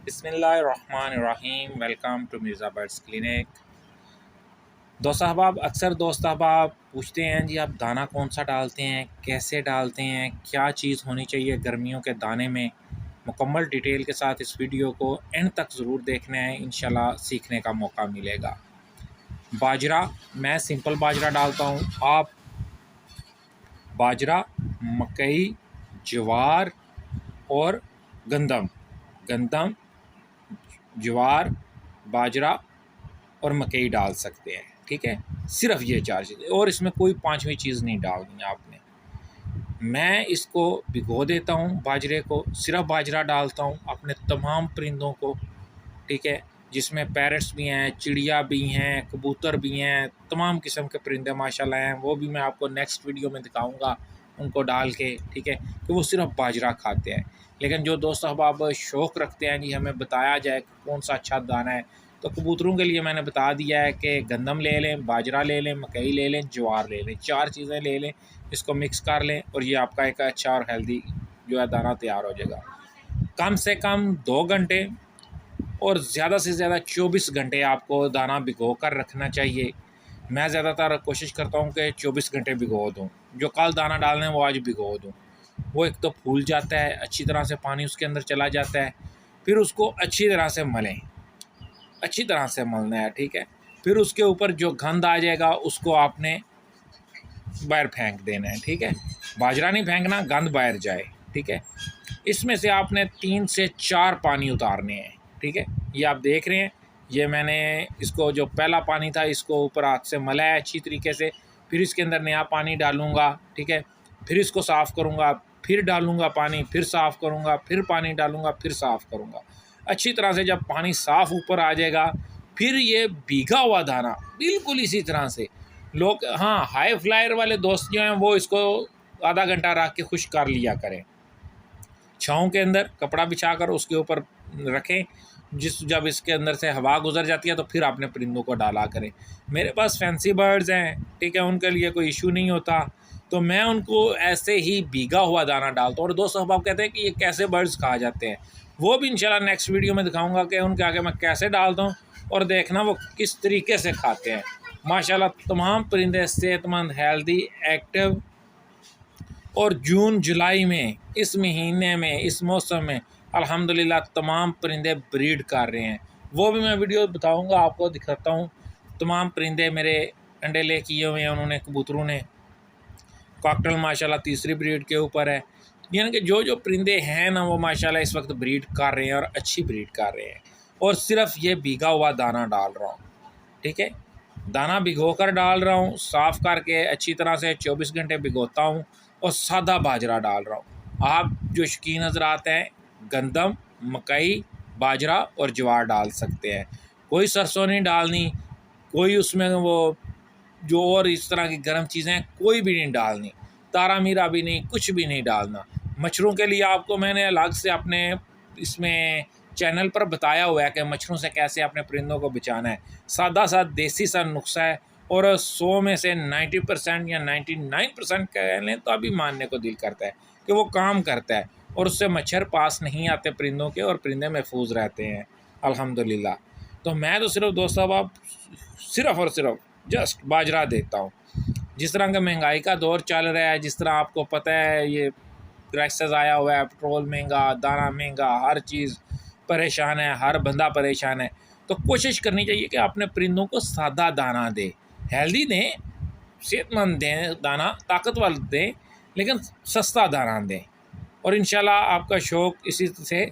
बिस्मिल्लाहिर्रहमानिर्रहीम। Welcome to Mirza birds clinic. दोस्त अहबाब, अक्सर दोस्त अहबाब पूछते हैं जी आप दाना कौन सा डालते हैं, कैसे डालते हैं, क्या चीज़ होनी चाहिए गर्मियों के दाने में। मुकम्मल डिटेल के साथ इस वीडियो को एंड तक ज़रूर देखना है, इंशाल्लाह सीखने का मौका मिलेगा। बाजरा, मैं सिंपल बाजरा डालता हूँ। आप बाजरा, मकई, ज्वार और गंदम, ज्वार, बाजरा और मकई डाल सकते हैं। ठीक है, सिर्फ ये चार चीज़ें, और इसमें कोई पांचवी चीज़ नहीं डालनी है आपने। मैं इसको भिगो देता हूँ, बाजरे को, सिर्फ बाजरा डालता हूँ अपने तमाम परिंदों को। ठीक है, जिसमें पैरट्स भी हैं, चिड़िया भी हैं, कबूतर भी हैं, तमाम किस्म के परिंदे माशाल्लाह हैं। वो भी मैं आपको नेक्स्ट वीडियो में दिखाऊंगा उनको डाल के। ठीक है, कि वो सिर्फ बाजरा खाते हैं। लेकिन जो दोस्त अहबाब शौक़ रखते हैं जी हमें बताया जाए कौन सा अच्छा दाना है, तो कबूतरों के लिए मैंने बता दिया है कि गंदम ले लें, बाजरा ले लें, मकई ले लें, ज्वार ले लें, चार चीज़ें ले लें, इसको मिक्स कर लें और ये आपका एक अच्छा और हेल्दी जो है दाना तैयार हो जाएगा। कम से कम 2 घंटे और ज़्यादा से ज़्यादा 24 घंटे आपको दाना भिगो कर रखना चाहिए। मैं ज़्यादातर कोशिश करता हूँ कि 24 घंटे भिगो दूँ। जो कल दाना डालना है वो आज भिगो दूँ। वो एक तो फूल जाता है, अच्छी तरह से पानी उसके अंदर चला जाता है। फिर उसको अच्छी तरह से मलें, अच्छी तरह से मलना है। ठीक है, फिर उसके ऊपर जो गंद आ जाएगा उसको आपने बाहर फेंक देना है। ठीक है, बाजरा नहीं फेंकना, गंद बाहर जाए। ठीक है, इसमें से आपने 3 से 4 पानी उतारने हैं। ठीक है, ये आप देख रहे हैं, ये मैंने इसको जो पहला पानी था इसको ऊपर हाथ से मला है अच्छी तरीके से। फिर इसके अंदर नया पानी डालूँगा। ठीक है, फिर इसको साफ़ करूँगा, फिर डालूँगा पानी, फिर साफ़ करूँगा, फिर पानी डालूँगा, फिर साफ़ करूँगा। अच्छी तरह से जब पानी साफ़ ऊपर आ जाएगा, फिर ये भीगा हुआ दाना बिल्कुल इसी तरह से लोग, हाँ, हाई फ्लायर वाले दोस्त जो हैं वो इसको आधा घंटा रख के खुश कर लिया करें। छाँव के अंदर कपड़ा बिछाकर उसके ऊपर रखें। जब इसके अंदर से हवा गुजर जाती है तो फिर आपने परिंदों को डाला करें। मेरे पास फैंसी बर्ड्स हैं, ठीक है, उनके लिए कोई इशू नहीं होता, तो मैं उनको ऐसे ही भीगा हुआ दाना डालता हूँ। और दोस्तों अब आप कहते हैं कि ये कैसे बर्ड्स खा जाते हैं, वो भी इंशाल्लाह नेक्स्ट वीडियो में दिखाऊँगा कि उनके आगे मैं कैसे डालता हूँ और देखना वो किस तरीके से खाते हैं। माशाल्लाह तमाम परिंदे सेहतमंद, हेल्दी, एक्टिव, और जून जुलाई में, इस महीने में, इस मौसम में अल्हम्दुलिल्लाह तमाम परिंदे ब्रीड कर रहे हैं। वो भी मैं वीडियो बताऊंगा, आपको दिखाता हूँ। तमाम परिंदे मेरे अंडे ले किए हुए हैं उन्होंने, कबूतरों ने। कॉकटेल माशाल्लाह तीसरी ब्रीड के ऊपर है। यानी कि जो जो परिंदे हैं ना वो माशाल्लाह इस वक्त ब्रीड कर रहे हैं और अच्छी ब्रीड कर रहे हैं। और सिर्फ ये भीगा हुआ दाना डाल रहा हूँ। ठीक है, दाना भिगो कर डाल रहा हूँ, साफ़ करके अच्छी तरह से 24 घंटे भिगोता हूँ और सादा बाजरा डाल रहा हूँ। आप जो शौकीन हज़रात हैं गंदम, मकई, बाजरा और ज्वार डाल सकते हैं। कोई सरसों नहीं डालनी, कोई उसमें वो जो और इस तरह की गर्म चीज़ें हैं कोई भी नहीं डालनी, तारा मीरा भी नहीं, कुछ भी नहीं डालना। मच्छरों के लिए आपको मैंने अलग से अपने इसमें चैनल पर बताया हुआ है कि मच्छरों से कैसे अपने परिंदों को बचाना है। सादा सा देसी सा नुस्खा है और 100 में से 90% या 99% कह लें तो अभी मानने को दिल करता है कि वो काम करता है और उससे मच्छर पास नहीं आते परिंदों के और परिंदे महफूज रहते हैं अल्हम्दुलिल्लाह। तो मैं तो सिर्फ दोस्तों अब सिर्फ़ और सिर्फ जस्ट बाजरा देता हूँ। जिस तरह का महंगाई का दौर चल रहा है, जिस तरह आपको पता है ये क्राइसिस आया हुआ है, पेट्रोल महंगा, दाना महंगा, हर चीज़ परेशान है, हर बंदा परेशान है। तो कोशिश करनी चाहिए कि अपने परिंदों को सादा दाना दें, हेल्दी दें, सेहतमंद दें दाना, ताकतवर दें, लेकिन सस्ता दाना दें। और इंशाल्लाह आपका शौक़ इसी से